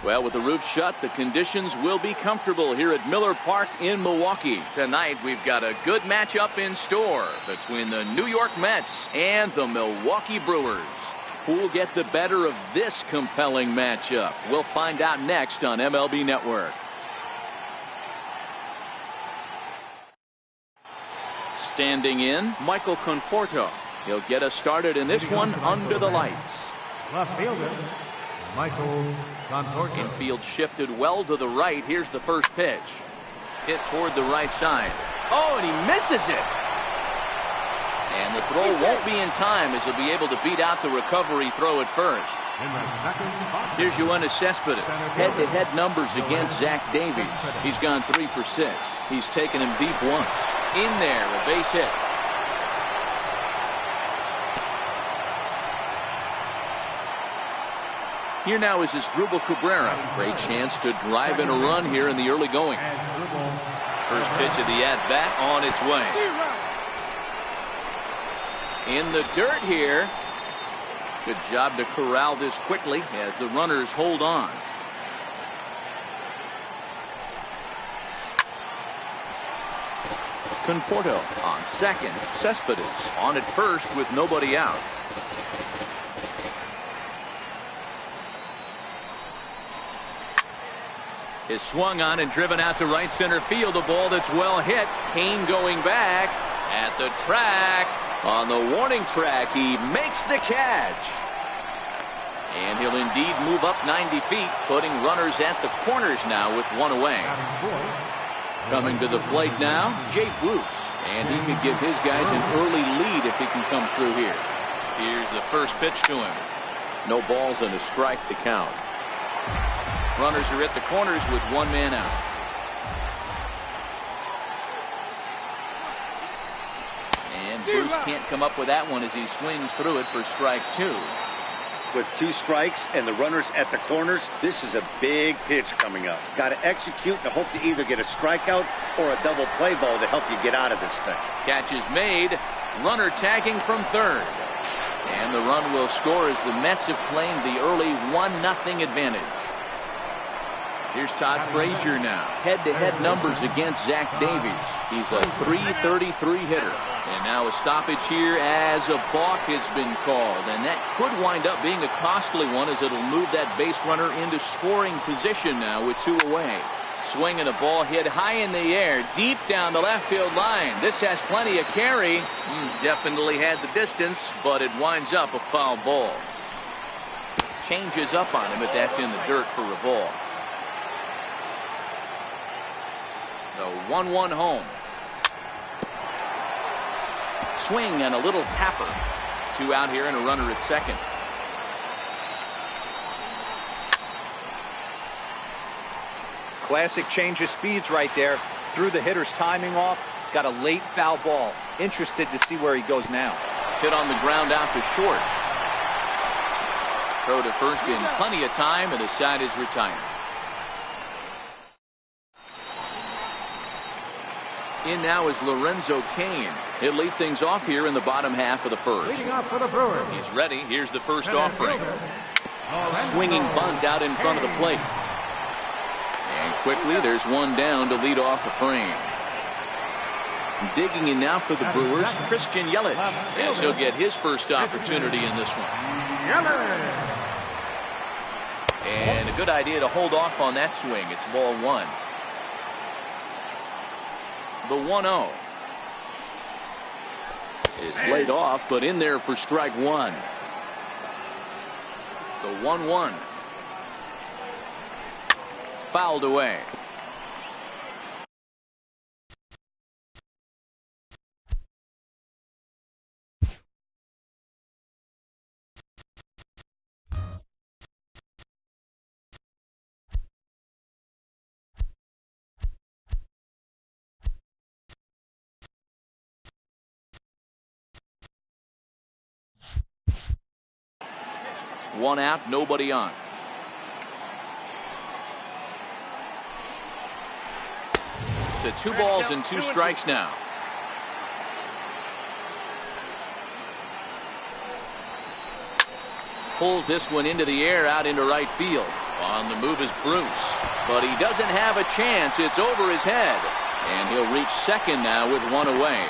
Well, with the roof shut, the conditions will be comfortable here at Miller Park in Milwaukee. Tonight, we've got a good matchup in store between the New York Mets and the Milwaukee Brewers. Who'll get the better of this compelling matchup? We'll find out next on MLB Network. Standing in, Michael Conforto. He'll get us started in this one under the lights. Left fielder, Michael Conforto. Infield shifted well to the right. Here's the first pitch. Hit toward the right side. Oh, and he misses it. And the throw won't be in time as he'll be able to beat out the recovery throw at first. Here's Yoenis Cespedes. Head-to-head numbers against Zach Davies. He's gone 3 for 6. He's taken him deep once. In there, a base hit. Here now is Asdrubal Cabrera. Great chance to drive in a run here in the early going. First pitch of the at-bat on its way. In the dirt here. Good job to corral this quickly as the runners hold on. Conforto on second. Cespedes on at first with nobody out. Is swung on and driven out to right center field. A ball that's well hit. Kane going back at the track. On the warning track, he makes the catch. And he'll indeed move up 90 feet, putting runners at the corners now with one away. Coming to the plate now, Jay Bruce. And he could give his guys an early lead if he can come through here. Here's the first pitch to him. No balls and a strike to count. Runners are at the corners with one man out. And Bruce can't come up with that one as he swings through it for strike 2. With 2 strikes and the runners at the corners, this is a big pitch coming up. Got to execute and hope to either get a strikeout or a double play ball to help you get out of this thing. Catch is made. Runner tagging from third. And the run will score as the Mets have claimed the early 1-0 advantage. Here's Todd Frazier now. Head-to-head numbers against Zach Davies. He's a .333 hitter. And now a stoppage here as a balk has been called. And that could wind up being a costly one as it'll move that base runner into scoring position now with 2 away. Swing and a ball hit high in the air, deep down the left field line. This has plenty of carry. Definitely had the distance, but it winds up a foul ball. Changes up on him, but that's in the dirt for a ball. The 1-1 home. Swing and a little tapper. 2 out here and a runner at second. Classic change of speeds right there. Threw the hitter's timing off. Got a late foul ball. Interested to see where he goes now. Hit on the ground out to short. Throw to first in plenty of time, and the side is retired. In now is Lorenzo Cain. He'll lead things off here in the bottom half of the first. Leading off for the Brewers. He's ready. Here's the first offering. Swinging bunt out in front of the plate. And quickly there's one down to lead off the frame. Digging in now for the Brewers, Christian Yelich, as he'll get his first opportunity in this one. And a good idea to hold off on that swing. It's ball 1. The 1-0 is laid off, but in there for strike 1. The 1-1 fouled away. One out, nobody on. To 2 balls and 2 strikes now. Pulls this one into the air out into right field. On the move is Bruce, but he doesn't have a chance. It's over his head, and he'll reach second now with one away.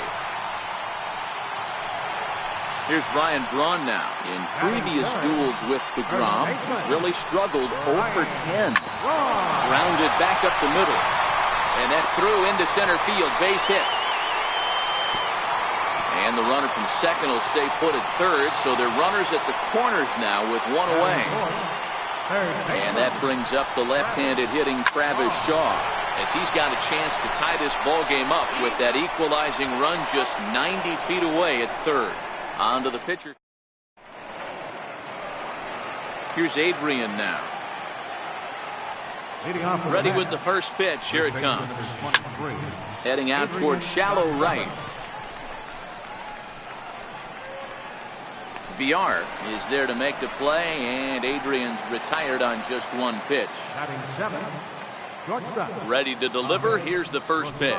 Here's Ryan Braun now. In previous duels with DeGrom, he's really struggled 0 for 10. Grounded back up the middle, and that's through into center field. Base hit. And the runner from second will stay put at third, so they're runners at the corners now with one away. And that brings up the left-handed hitting Travis Shaw, as he's got a chance to tie this ball game up with that equalizing run just 90 feet away at third. On to the pitcher. Here's Adrian now. Ready with the first pitch. Here it comes. Heading out towards shallow right. Villar is there to make the play, and Adrian's retired on just one pitch. Ready to deliver. Here's the first pitch.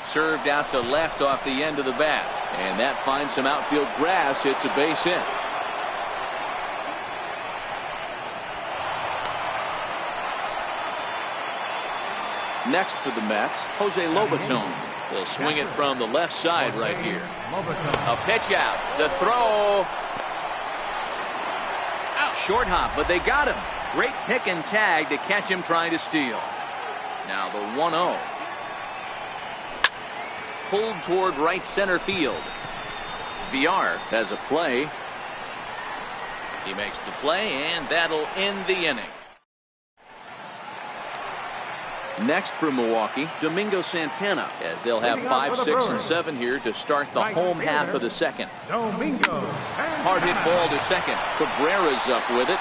Served out to left off the end of the bat, and that finds some outfield grass. It's a base hit. Next for the Mets, Jose Lobaton. They'll swing it from the left side right here. A pitch out. The throw. Out. Short hop, but they got him. Great pick and tag to catch him trying to steal. Now the 1-0. Pulled toward right center field. Villar has a play. He makes the play, and that'll end the inning. Next for Milwaukee, Domingo Santana, as they'll have 5, 6, and 7 here to start the home half of the second. Hard hit ball to second. Cabrera's up with it,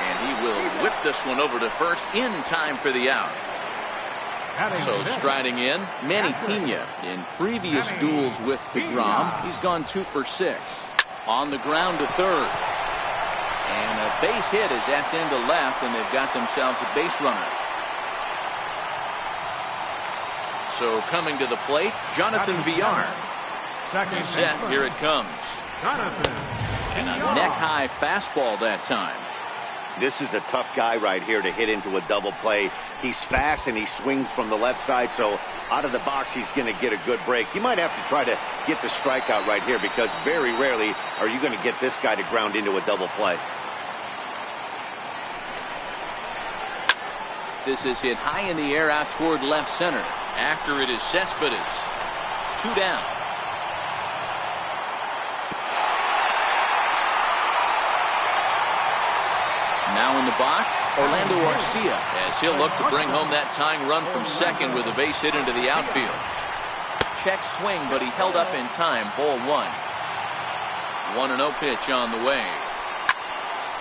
and he will whip this one over to first in time for the out. So striding in, Manny Pena. In previous duels with DeGrom, he's gone 2 for 6. On the ground to third, and a base hit as that's into left, and they've got themselves a base runner. So coming to the plate, Jonathan Villar. He's set. Here it comes. And a neck-high fastball that time. This is a tough guy right here to hit into a double play. He's fast and he swings from the left side, so out of the box he's going to get a good break. You might have to try to get the strikeout right here, because very rarely are you going to get this guy to ground into a double play. This is hit high in the air out toward left center. After it is Cespedes. 2 down. Now in the box, Orlando Arcia, as he'll look to bring home that tying run from second with a base hit into the outfield. Check swing, but he held up in time. Ball 1. 1-0 pitch on the way.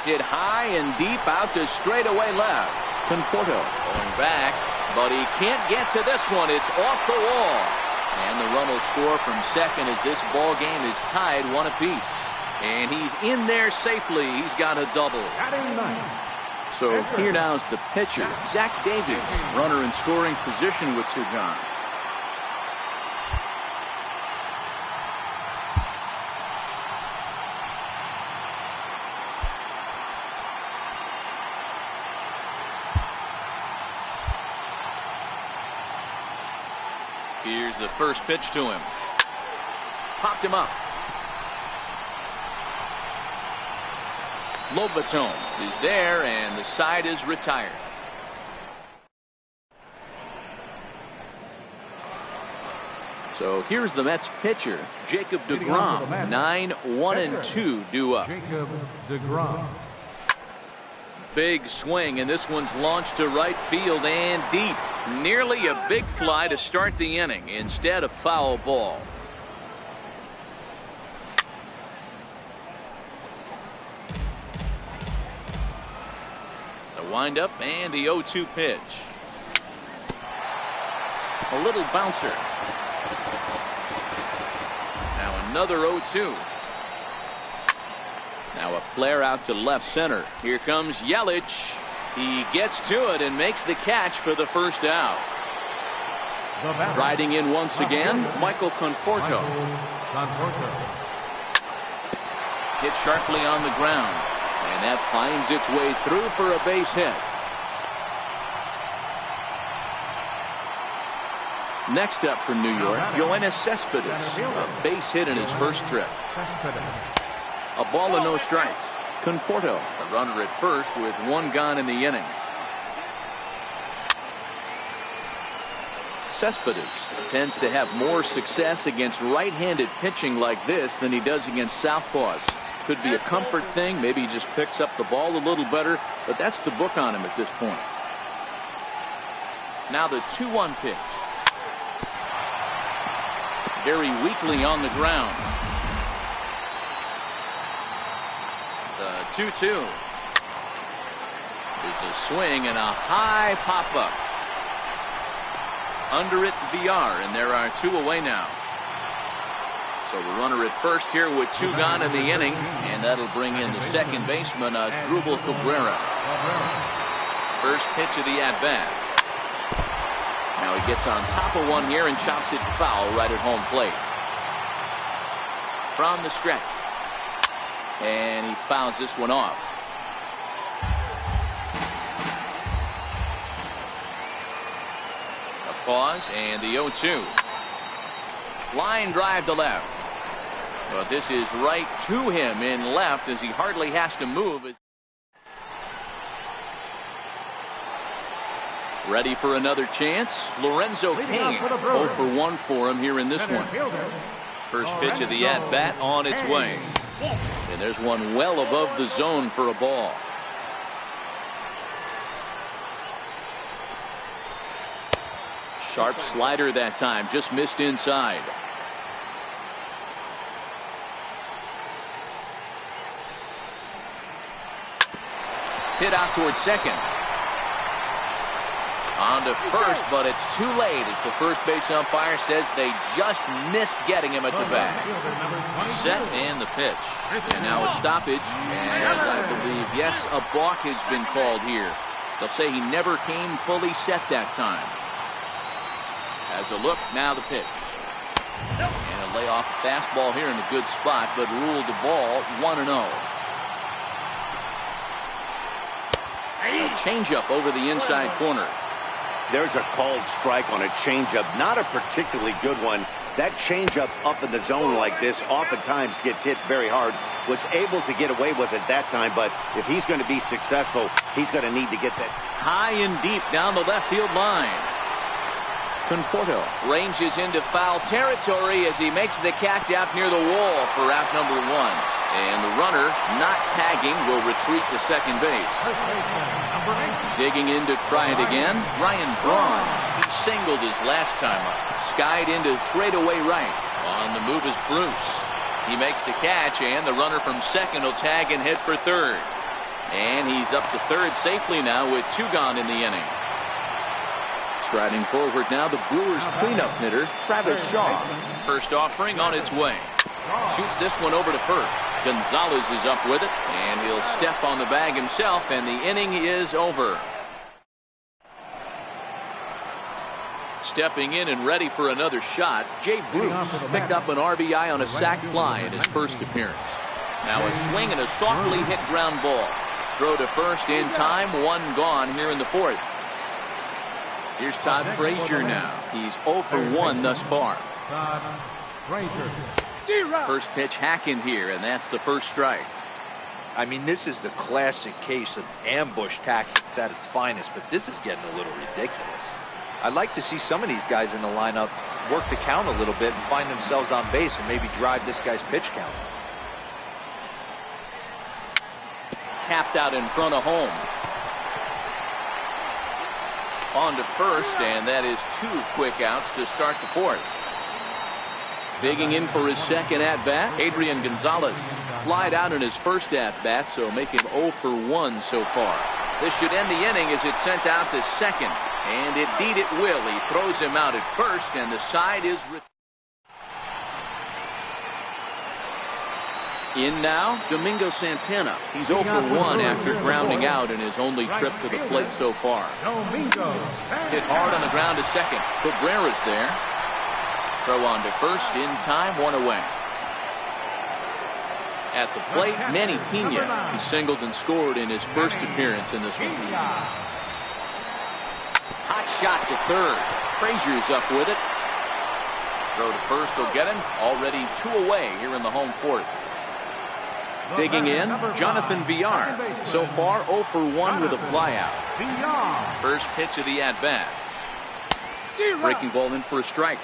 Hit high and deep out to straightaway left. Conforto going back, but he can't get to this one. It's off the wall. And the run will score from second as this ball game is tied 1 apiece. And he's in there safely. He's got a double. So here now's the pitcher, Zach Davies, runner in scoring position with Sir John. Here's the first pitch to him. Popped him up. Lobaton is there, and the side is retired. So here's the Mets pitcher, Jacob deGrom. 9-1-2 due up. Jacob deGrom. Big swing, and this one's launched to right field and deep. Nearly a big fly to start the inning. Instead, a foul ball. The windup and the 0-2 pitch. A little bouncer. Now another 0-2. Now a flare out to left center. Here comes Yelich. He gets to it and makes the catch for the first out. Riding in once again, Michael Conforto. Hit sharply on the ground. And that finds its way through for a base hit. Next up for New York, Yoenis Cespedes. A base hit in his first trip. A ball and no strikes. Conforto, a runner at first with one gone in the inning. Cespedes tends to have more success against right-handed pitching like this than he does against southpaws. Could be a comfort thing. Maybe he just picks up the ball a little better, but that's the book on him at this point. Now the 2-1 pitch. Very weakly on the ground. The 2-2. There's a swing and a high pop-up. Under it, VR, and there are 2 away now. So the runner at first here with 2 gone in the inning, and that'll bring in the second baseman, Asdrubal Cabrera. First pitch of the at-bat. Now he gets on top of one here and chops it foul right at home plate. From the stretch. And he fouls this one off. A pause and the 0-2. Line drive to left. But this is right to him in left as he hardly has to move. Ready for another chance. Lorenzo Cain 0 for 1 for him here in this one. First pitch of the at-bat on its way. And there's one well above the zone for a ball. Sharp slider that time, just missed inside. Hit out towards second. On to first, but it's too late as the first base umpire says they just missed getting him at the bag. Set and the pitch. And now a stoppage, as I believe, yes, a balk has been called here. They'll say he never came fully set that time. As a look, now the pitch. And a layoff fastball here in a good spot, but ruled the ball 1-0. A changeup over the inside corner. There's a called strike on a changeup, not a particularly good one. That changeup up in the zone like this oftentimes gets hit very hard. Was able to get away with it that time, but if he's going to be successful, he's going to need to get that high and deep down the left field line. Conforto ranges into foul territory as he makes the catch out near the wall for out number 1. And the runner, not tagging, will retreat to second base. Digging in to try it again, Ryan Braun. He singled his last time up. Skied into straightaway right. On the move is Bruce. He makes the catch, and the runner from second will tag and hit for third. And he's up to third safely now with 2 gone in the inning. Striding forward now, the Brewers cleanup hitter, Travis Shaw. First offering on its way. Shoots this one over to first. Gonzalez is up with it, and he'll step on the bag himself, and the inning is over. Stepping in and ready for another shot, Jay Bruce picked up an RBI on a sac fly in his first appearance. Now a swing and a softly hit ground ball. Throw to first in time, 1 gone here in the 4th. Here's Todd Frazier now. He's 0 for 1 thus far. First pitch hack in here, and that's the first strike. I mean, this is the classic case of ambush tactics at its finest, but this is getting a little ridiculous. I'd like to see some of these guys in the lineup work the count a little bit and find themselves on base and maybe drive this guy's pitch count. Tapped out in front of home. On to first, and that is 2 quick outs to start the 4th. Digging in for his second at-bat, Adrian Gonzalez. Flied out in his first at-bat, so make him 0 for 1 so far. This should end the inning as it's sent out to second. And indeed it will. He throws him out at first, and the side is in now, Domingo Santana. He's 0 for 1 after grounding out in his only trip to the plate so far. Hit hard on the ground to second. Cabrera's there. Throw on to first in time, 1 away. At the plate, Manny Pena. He singled and scored in his first appearance in this one. Hot shot to third. Frazier's up with it. Throw to first will get him. Already 2 away here in the home fourth. Digging in, Jonathan Villar. So far 0 for 1 with a flyout. First pitch of the at-bat. Breaking ball in for a strike.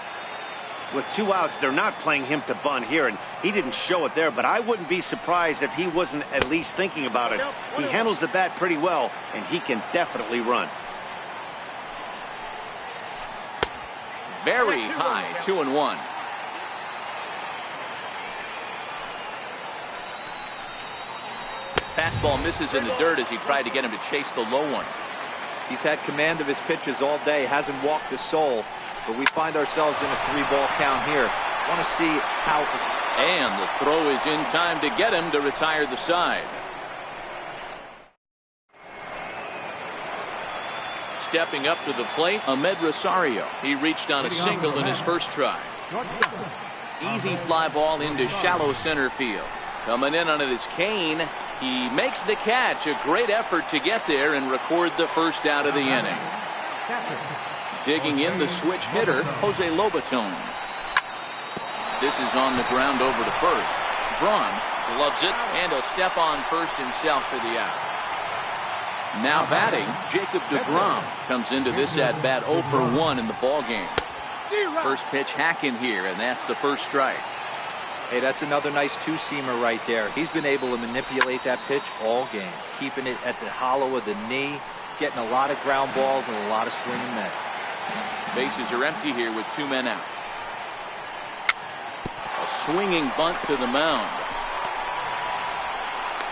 With 2 outs, they're not playing him to bunt here, and he didn't show it there, but I wouldn't be surprised if he wasn't at least thinking about it. He handles the bat pretty well, and he can definitely run. Very high, 2-1. Fastball misses in the dirt as he tried to get him to chase the low one. He's had command of his pitches all day, hasn't walked a soul, but we find ourselves in a 3-ball count here. Want to see how. And the throw is in time to get him to retire the side. Stepping up to the plate, Ahmed Rosario. He reached on a single in his first try. Easy fly ball into shallow center field. Coming in on it is Kane. He makes the catch. A great effort to get there and record the first out of the inning. Digging in, the switch hitter, Jose Lobaton. This is on the ground over to first. Braun gloves it, and he'll step on first himself for the out. Now batting, Jacob deGrom comes into this at-bat 0 for 1 in the ballgame. First pitch hack in here, and that's the first strike. Hey, that's another nice two-seamer right there. He's been able to manipulate that pitch all game, keeping it at the hollow of the knee, getting a lot of ground balls and a lot of swing and miss. Bases are empty here with 2 men out. A swinging bunt to the mound.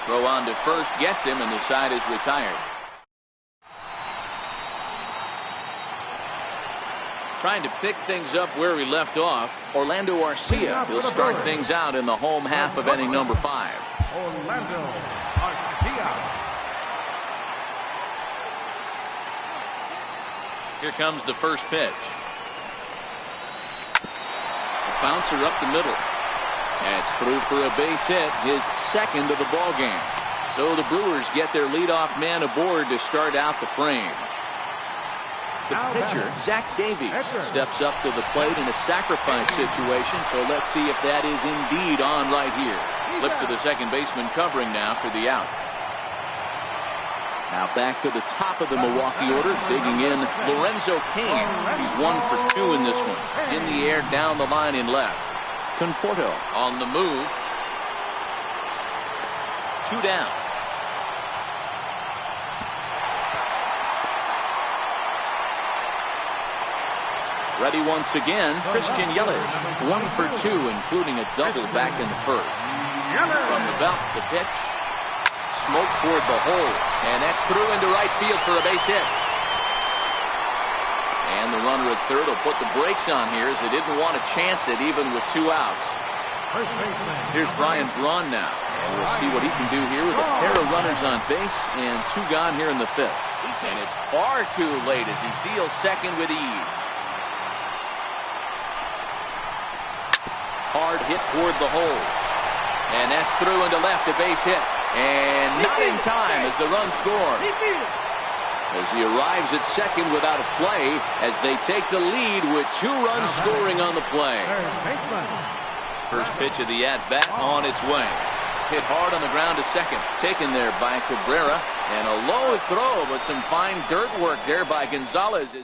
Throw on to first, gets him, and the side is retired. Trying to pick things up where we left off, Orlando Arcia will start things out in the home half of inning number 5. Orlando Arcia. Here comes the first pitch. A bouncer up the middle. That's through for a base hit, his second of the ball game. So the Brewers get their leadoff man aboard to start out the frame. The pitcher, Zach Davies, steps up to the plate in a sacrifice situation, so let's see if that is indeed on right here. Flip to the second baseman covering now for the out. Now back to the top of the Milwaukee order, digging in Lorenzo Cain. He's 1 for 2 in this one. In the air, down the line in left. Conforto on the move. 2 down. Ready once again, Christian Yelich. 1 for 2, including a double back in the first. From the belt, the pitch. Smoke toward the hole. And that's through into right field for a base hit. And the runner at third will put the brakes on here as they didn't want to chance it even with 2 outs. Here's Brian Braun now. And we'll see what he can do here with a pair of runners on base and 2 gone here in the 5th. And it's far too late as he steals second with ease. Hard hit toward the hole. And that's through into left, a base hit. And not in time as the run scores. As he arrives at second without a play as they take the lead with 2 runs scoring on the play. First pitch of the at-bat on its way. Hit hard on the ground to second. Taken there by Cabrera. And a low throw, but some fine dirt work there by Gonzalez.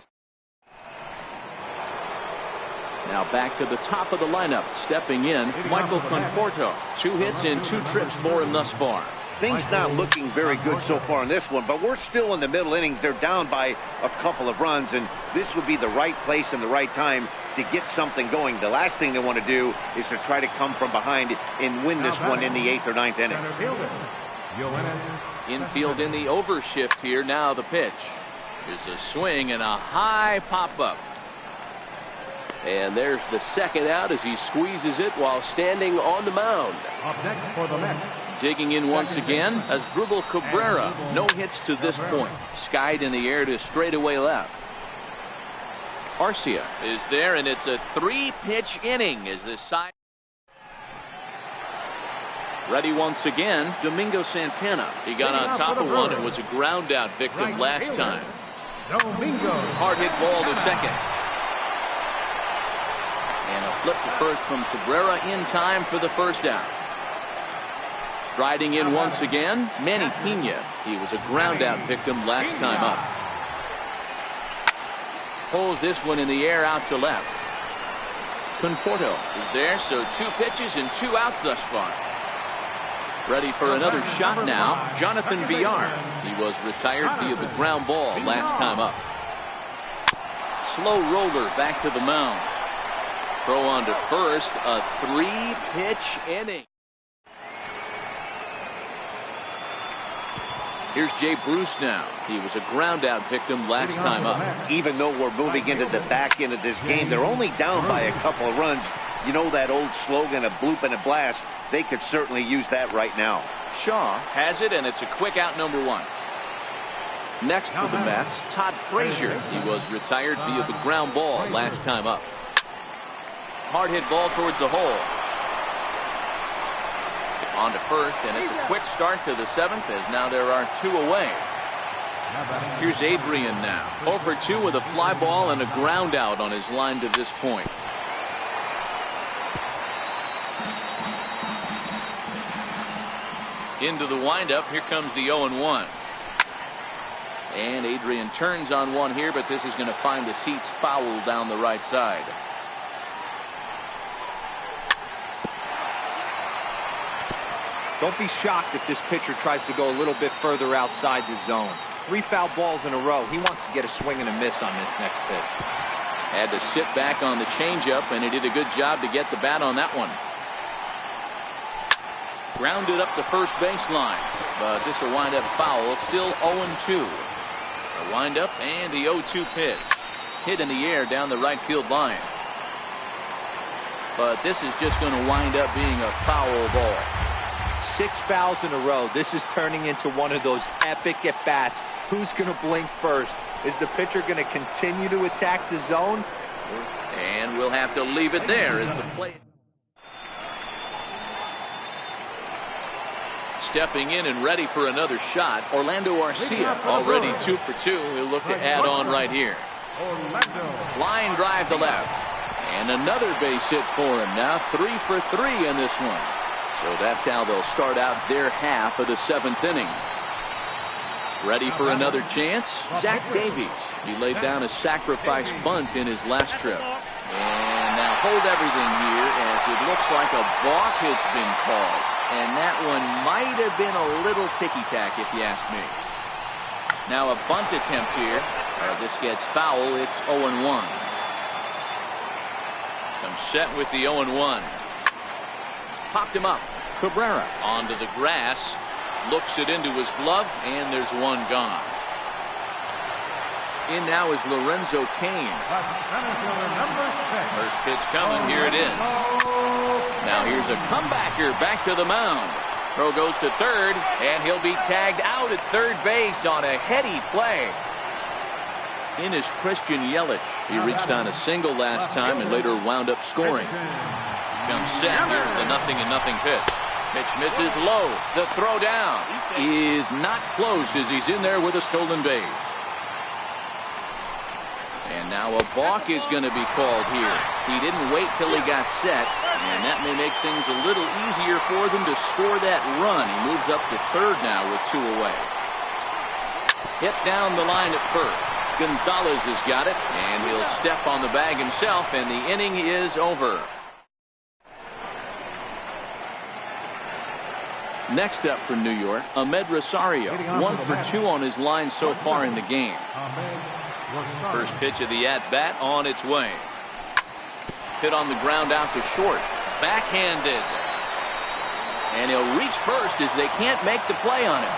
Now back to the top of the lineup. Stepping in, Michael Conforto. 2 hits in 2 trips for him thus far. Things not looking very good so far in this one, but we're still in the middle innings. They're down by a couple of runs, and this would be the right place and the right time to get something going. The last thing they want to do is to try to come from behind and win this one in the 8th or 9th inning. Infield in the overshift here. Now the pitch. There's a swing and a high pop-up. And there's the second out as he squeezes it while standing on the mound. Up next for the Mets. Digging in once again as Asdrubal Cabrera. No hits to this point. Skied in the air to straightaway left. Arcia is there, and it's a 3-pitch inning as the side. Ready once again, Domingo Santana. He got on top of one and was a ground out victim last time. Domingo. Hard hit ball to second. And a flip to first from Cabrera in time for the first out. Striding in once again, Manny Pena. He was a ground out victim last time up. Pulls this one in the air out to left. Conforto is there, so 2 pitches and 2 outs thus far. Ready for another shot now, Jonathan Villar. He was retired via the ground ball last time up. Slow roller back to the mound. Throw on to first, a 3-pitch inning. Here's Jay Bruce now. He was a ground out victim last time up. Even though we're moving into the back end of this game, they're only down by a couple of runs. You know that old slogan, a bloop and a blast. They could certainly use that right now. Shaw has it, and it's a quick out, number 1. Next for the Mets, Todd Frazier. He was retired via the ground ball last time up. Hard hit ball towards the hole. On to first, and it's a quick start to the 7th, as now there are 2 away. Here's Adrian now. 0 for 2 with a fly ball and a ground out on his line to this point. Into the windup. Here comes the 0-1. And Adrian turns on one here, but this is going to find the seats foul down the right side. Don't be shocked if this pitcher tries to go a little bit further outside the zone. 3 foul balls in a row. He wants to get a swing and a miss on this next pitch. Had to sit back on the changeup, and he did a good job to get the bat on that one. Grounded up the first baseline, but this will wind up foul. Still 0-2. A windup and the 0-2 pitch. Hit in the air down the right field line. But this is just going to wind up being a foul ball. 6 fouls in a row. This is turning into one of those epic at-bats. Who's going to blink first? Is the pitcher going to continue to attack the zone? And we'll have to leave it there as the play. Stepping in and ready for another shot, Orlando Arcia, already 2 for 2. He'll look to add on right here. Line drive to left. And another base hit for him. Now 3 for 3 in this one. So that's how they'll start out their half of the 7th inning. Ready for another chance? Zach Davies. He laid down a sacrifice bunt in his last trip. And now hold everything here, as it looks like a balk has been called. And that one might have been a little ticky-tack, if you ask me. Now a bunt attempt here. This gets foul. It's 0-1. Comes set with the 0-1. Popped him up. Cabrera onto the grass. Looks it into his glove, and there's one gone. In now is Lorenzo Cain. First pitch coming. Here it is. Now here's a comebacker back to the mound. Throw goes to third, and he'll be tagged out at third base on a heady play. In is Christian Yelich. He reached on a single last time and later wound up scoring. Comes set. Here's the 0-0 pitch. Pitch misses low. The throw down is not close as he's in there with a stolen base. And now a balk is going to be called here. He didn't wait till he got set, and that may make things a little easier for them to score that run. He moves up to third now with 2 away. Hit down the line at first. Gonzalez has got it, and he'll step on the bag himself, and the inning is over. Next up for New York, Ahmed Rosario. 1 for 2 on his line so far in the game. First pitch of the at-bat on its way. Hit on the ground out to short. Backhanded. And he'll reach first as they can't make the play on him.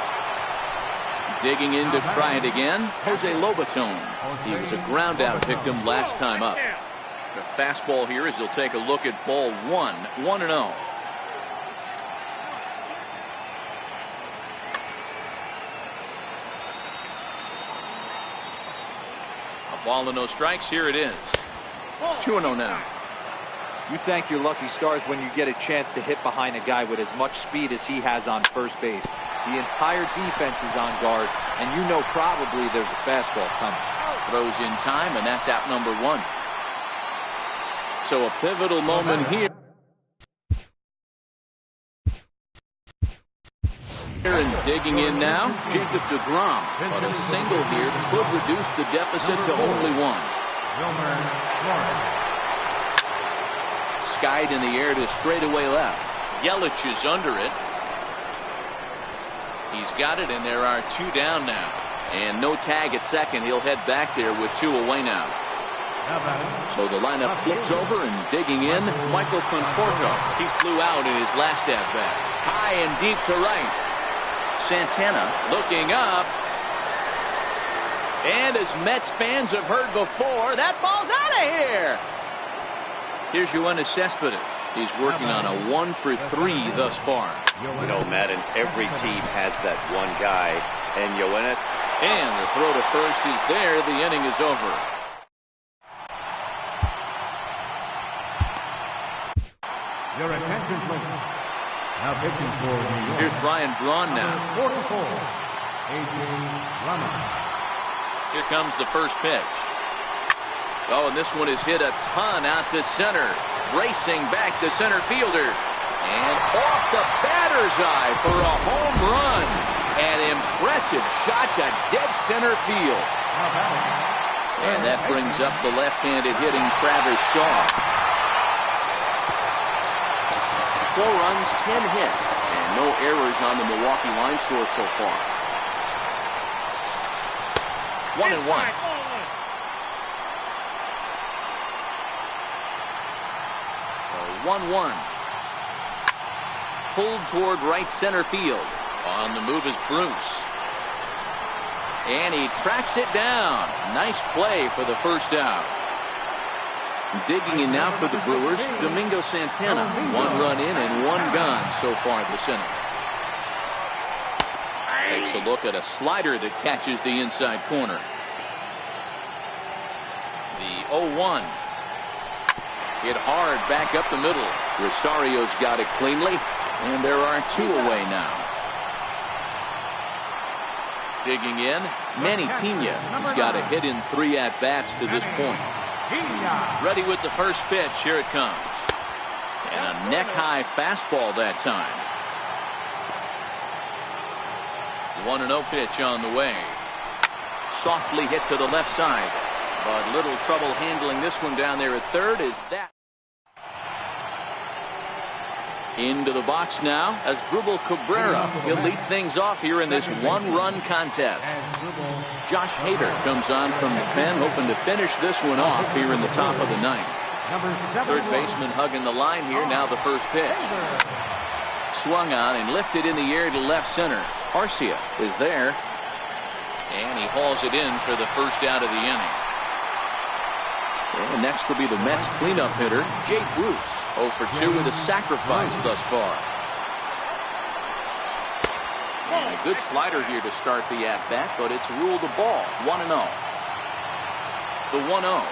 Digging in to try it again, Jose Lobaton. He was a ground out victim last time up. The fastball here as they'll take a look at ball 1. 1-0. Ball and no strikes. Here it is. 2-0 now. You thank your lucky stars when you get a chance to hit behind a guy with as much speed as he has on first base. The entire defense is on guard, and you know probably there's a fastball coming. Throws in time, and that's out number 1. So a pivotal moment here. And digging in now, Jacob deGrom. But a single here could reduce the deficit to only 1. Skied in the air to straightaway left. Yelich is under it. He's got it, and there are 2 down now. And no tag at second. He'll head back there with 2 away now. So the lineup flips over, and digging in, Michael Conforto. He flew out in his last at-bat. High and deep to right. Santana looking up. And as Mets fans have heard before, that ball's out of here. Here's Yoenis Cespedes. He's working on a 1 for 3 thus far. You know, Madden, every team has that one guy. And Yoenis. And the throw to first is there. The inning is over. Your attention, please. Now pitching for New York. Here's Ryan Braun now. 44, A.J. Ramos. Here comes the first pitch. Oh, and this one is hit a ton out to center. Racing back the center fielder. And off the batter's eye for a home run. An impressive shot to dead center field. And that brings up the left-handed hitting Travis Shaw. 4 runs, 10 hits, and no errors on the Milwaukee line score so far. 1-1. 1-1. Pulled toward right center field. On the move is Bruce. And he tracks it down. Nice play for the first out. Digging in now for the Brewers, Domingo Santana. 1 run in and 1 gone so far this inning. Takes a look at a slider that catches the inside corner. The 0-1. Hit hard back up the middle. Rosario's got it cleanly, and there are 2 away now. Digging in, Manny Pena. He's got a hit in 3 at-bats to this point. Ready with the first pitch. Here it comes. And a neck-high fastball that time. 1-0 pitch on the way. Softly hit to the left side. But little trouble handling this one down there at third. Is that into the box now as Drupal Cabrera. He'll lead things off here in this 1-run contest. Josh Hader comes on from the pen, hoping to finish this one off here in the top of the 9th. Third baseman hugging the line here. Now the first pitch. Swung on and lifted in the air to left center. Arcia is there. And he hauls it in for the first out of the inning. And next will be the Mets cleanup hitter, Jay Bruce. 0 for 2 with a sacrifice thus far. And a good slider here to start the at-bat, but it's ruled a ball. 1-0. The 1-0.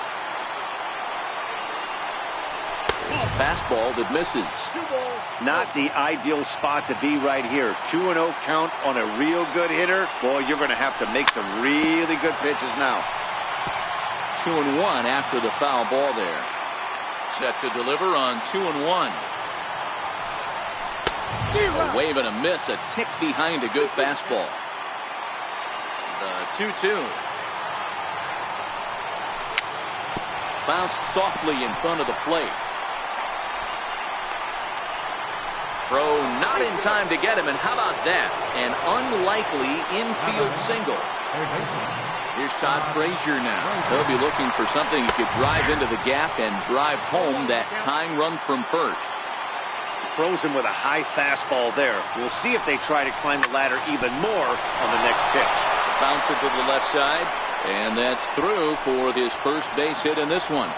There's a fastball that misses. Not the ideal spot to be right here. 2-0 count on a real good hitter. Boy, you're going to have to make some really good pitches now. 2-1 after the foul ball there. Set to deliver on 2-1. A wave and a miss, a tick behind a good fastball. The 2-2. Bounced softly in front of the plate. Throw not in time to get him, and how about that? An unlikely infield single. Here's Todd Frazier now. He'll be looking for something he could drive into the gap and drive home that tying run from first. Throws him with a high fastball there. We'll see if they try to climb the ladder even more on the next pitch. Bouncer to the left side, and that's through for his first base hit in this one.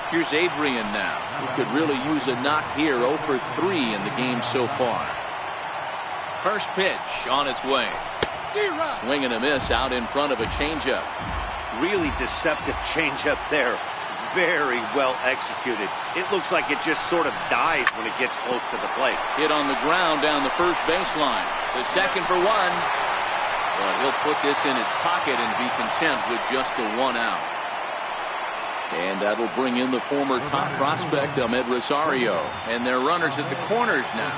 Here's Adrian now, who could really use a knock here. 0 for 3 in the game so far. First pitch on its way. Swing and a miss out in front of a changeup. Really deceptive changeup there. very well executed. It looks like it just sort of dies when it gets close to the plate. Hit on the ground down the first baseline. The second for one. Well, he'll put this in his pocket and be content with just the one out. And that'll bring in the former top prospect, Amed Rosario. And their runners at the corners now.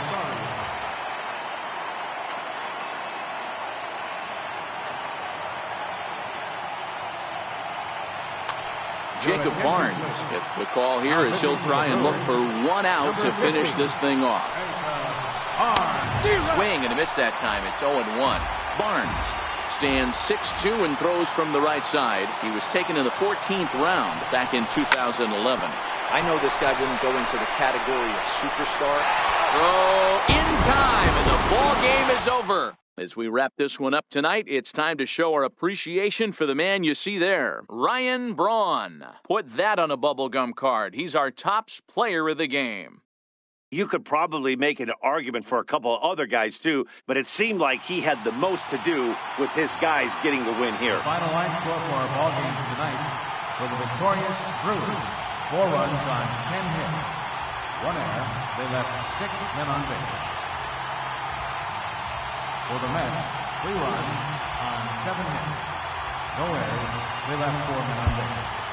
Jacob Barnes gets the call here as he'll try and look for one out to finish this thing off. Swing and a miss that time. It's 0-1. Barnes stands 6'2" and throws from the right side. He was taken in the 14th round back in 2011. I know this guy wouldn't go into the category of superstar. Throw in time, and the ball game is over. As we wrap this one up tonight, it's time to show our appreciation for the man you see there, Ryan Braun. Put that on a bubblegum card. He's our tops player of the game. You could probably make an argument for a couple of other guys, too, but it seemed like he had the most to do with his guys getting the win here. Final line score for our ball game tonight. For the victorious Brewers, 4 runs on 10 hits. 1 error. They left 6 men on base. For the Mets, 3 runs on 7 hits. No errors. They left 4 men on base.